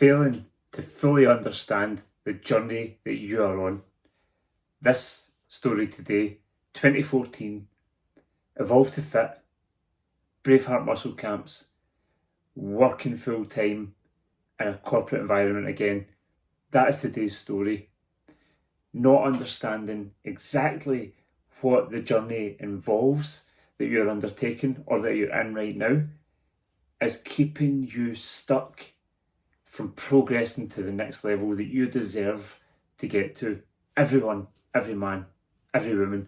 failing to fully understand the journey that you are on. This story today, 2014, evolved to fit, Braveheart muscle camps, working full time in a corporate environment again. That is today's story. Not understanding exactly what the journey involves that you're undertaking or that you're in right now is keeping you stuck from progressing to the next level that you deserve to get to. Everyone, every man, every woman,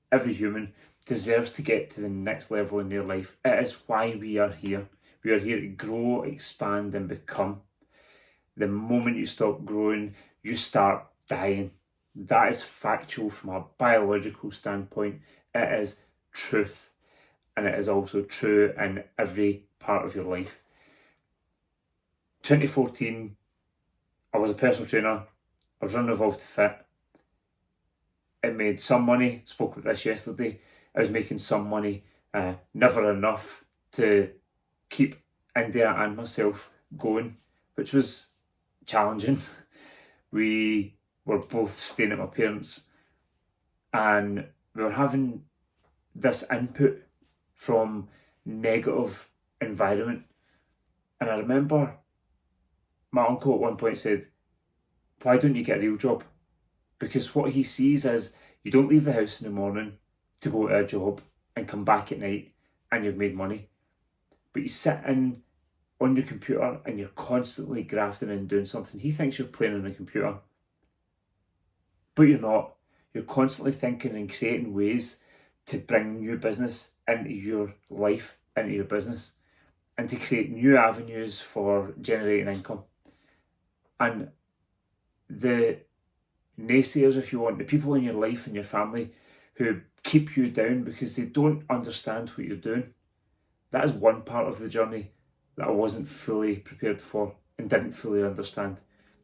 every human deserves to get to the next level in their life. It is why we are here. We are here to grow, expand, and become. The moment you stop growing, you start dying. That is factual from a biological standpoint. It is truth. And it is also true in every part of your life. 2014, I was a personal trainer. I was running Evolve to Fit. It made some money. Spoke about this yesterday. I was making some money. Never enough to keep India and myself going, which was challenging. We were both staying at my parents' and we were having this input from negative environment. And I remember my uncle at one point said, "Why don't you get a real job?" Because what he sees is you don't leave the house in the morning to go to a job and come back at night and you've made money. But you sit in on your computer and you're constantly grafting and doing something. He thinks you're playing on a computer, but you're not. You're constantly thinking and creating ways to bring new business into your life, into your business, and to create new avenues for generating income. And the naysayers, if you want, the people in your life and your family who keep you down because they don't understand what you're doing, that is one part of the journey that I wasn't fully prepared for and didn't fully understand.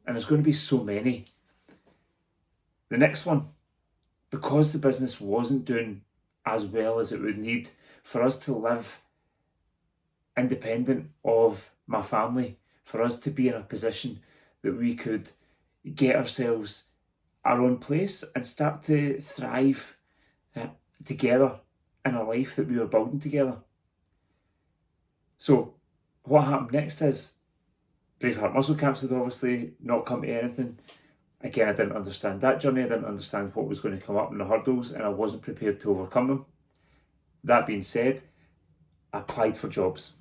And there's going to be so many. The next one, because the business wasn't doing as well as it would need for us to live independent of my family, for us to be in a position that we could get ourselves our own place and start to thrive together in a life that we were building together. So what happened next is Braveheart muscle camps had obviously not come to anything. Again, I didn't understand that journey. I didn't understand what was going to come up in the hurdles and I wasn't prepared to overcome them. That being said, I applied for jobs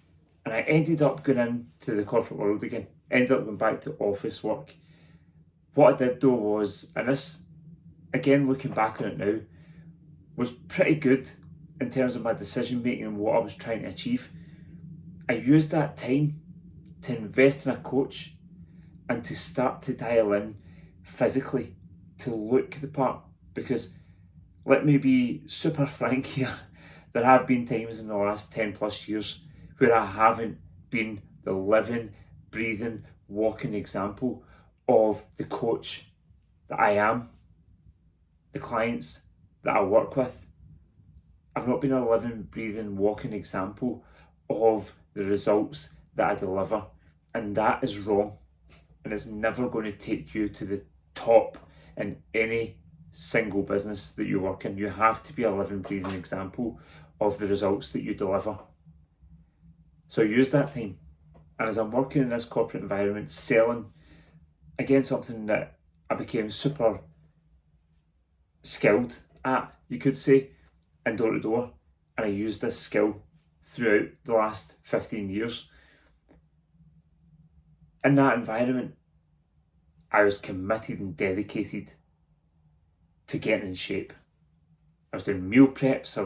and I ended up going into the corporate world again. Ended up going back to office work. What I did though was, and this, again looking back on it now, was pretty good in terms of my decision making and what I was trying to achieve. I used that time to invest in a coach and to start to dial in physically to look the part. Because let me be super frank here, there have been times in the last 10 plus years where I haven't been the living, breathing, walking example of the coach that I am, the clients that I work with. I've not been a living, breathing, walking example of the results that I deliver, and that is wrong, and it's never going to take you to the top in any single business that you work in. You have to be a living, breathing example of the results that you deliver. So use that time, and as I'm working in this corporate environment, selling, again, something that I became super skilled at, you could say, in door to door, and I used this skill throughout the last 15 years. In that environment, I was committed and dedicated to getting in shape. I was doing meal preps, I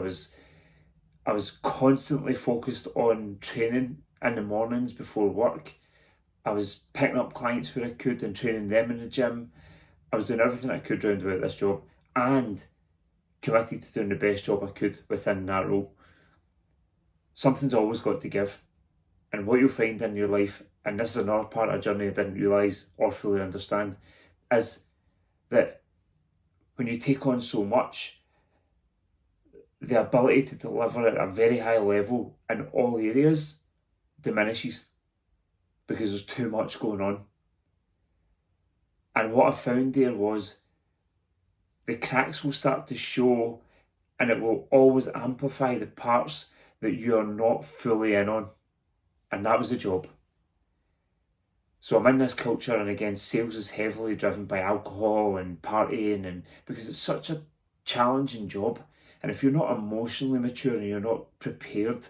was constantly focused on training in the mornings before work. I was picking up clients where I could and training them in the gym. I was doing everything I could round about this job and committed to doing the best job I could within that role. Something's always got to give. And what you'll find in your life, and this is another part of a journey I didn't realise or fully understand, is that when you take on so much, the ability to deliver at a very high level in all areas diminishes because there's too much going on. And what I found there was the cracks will start to show, and it will always amplify the parts that you are not fully in on. And that was the job. So I'm in this culture, and again, sales is heavily driven by alcohol and partying, and because it's such a challenging job. And if you're not emotionally mature and you're not prepared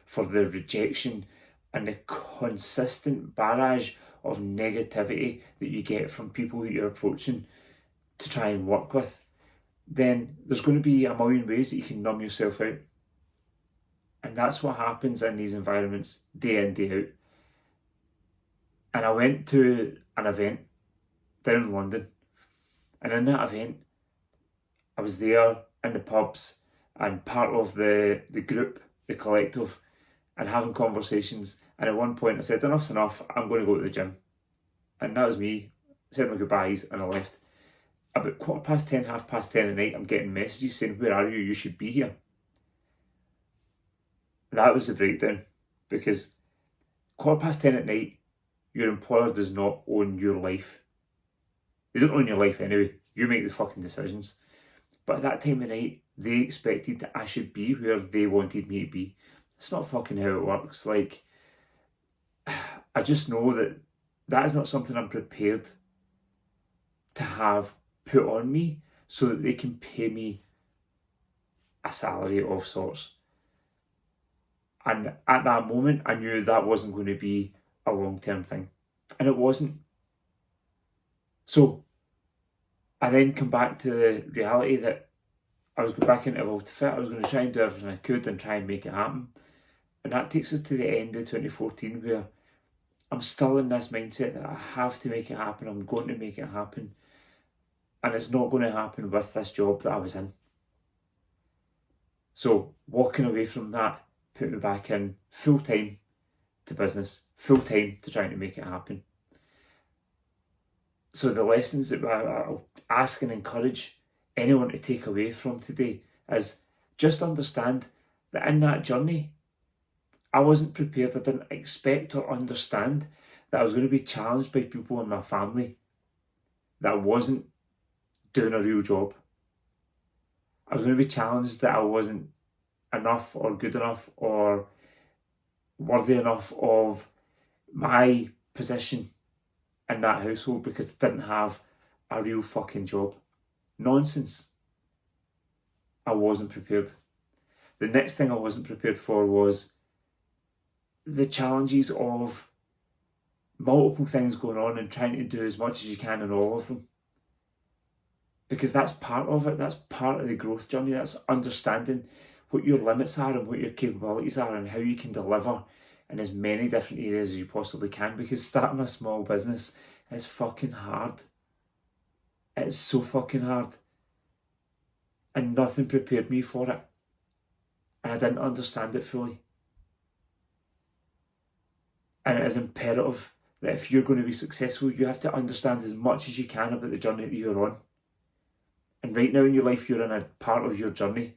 for the rejection and the consistent barrage of negativity that you get from people that you're approaching to try and work with, then there's going to be a million ways that you can numb yourself out. And that's what happens in these environments day in, day out. And I went to an event down in London, and in that event, I was there in the pubs and part of the group, the collective, and having conversations. And at one point I said, enough's enough, I'm going to go to the gym. And that was me, said my goodbyes, and I left. About 10:15, 10:30 at night, I'm getting messages saying, where are you? You should be here. That was the breakdown, because 10:15 at night, your employer does not own your life. They don't own your life anyway. You make the fucking decisions. But at that time of night, they expected that I should be where they wanted me to be. It's not fucking how it works. Like, I just know that that is not something I'm prepared to have put on me so that they can pay me a salary of sorts. And at that moment, I knew that wasn't going to be a long-term thing. And it wasn't. So I then come back to the reality that I was going back into Evolve to Fit. I was going to try and do everything I could and try and make it happen. And that takes us to the end of 2014, where I'm still in this mindset that I have to make it happen. I'm going to make it happen. And it's not going to happen with this job that I was in. So walking away from that put me back in full-time to business, full-time to trying to make it happen. So the lessons that I'll ask and encourage anyone to take away from today is just understand that in that journey, I wasn't prepared. I didn't expect or understand that I was going to be challenged by people in my family that I wasn't doing a real job. I was going to be challenged that I wasn't enough or good enough or worthy enough of my position in that household because I didn't have a real fucking job. Nonsense. I wasn't prepared. The next thing I wasn't prepared for was the challenges of multiple things going on and trying to do as much as you can in all of them. Because that's part of it. That's part of the growth journey. That's understanding what your limits are and what your capabilities are and how you can deliver in as many different areas as you possibly can. Because starting a small business is fucking hard. It's so fucking hard. And nothing prepared me for it. And I didn't understand it fully. And it is imperative that if you're going to be successful, you have to understand as much as you can about the journey that you're on. And right now in your life, you're in a part of your journey.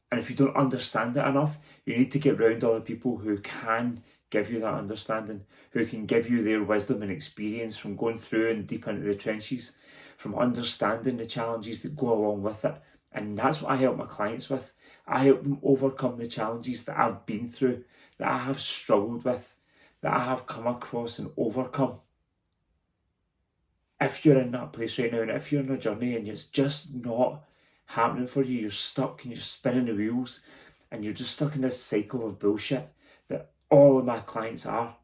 And if you don't understand it enough, you need to get around other people who can give you that understanding, who can give you their wisdom and experience from going through and deep into the trenches, from understanding the challenges that go along with it. And that's what I help my clients with. I help them overcome the challenges that I've been through, that I have struggled with, that I have come across and overcome. If you're in that place right now, and if you're on a journey and it's just not happening for you, you're stuck and you're spinning the wheels and you're just stuck in this cycle of bullshit that all of my clients are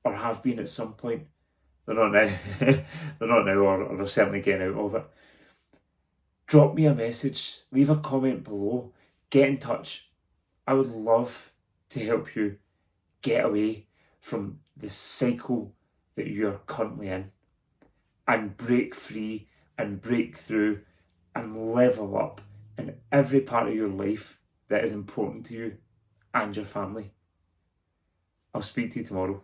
or have been at some point. They're not now. They're not now, or they're certainly getting out of it. Drop me a message, leave a comment below, get in touch. I would love to help you get away from the cycle that you're currently in and break free and break through and level up in every part of your life that is important to you and your family. I'll speak to you tomorrow.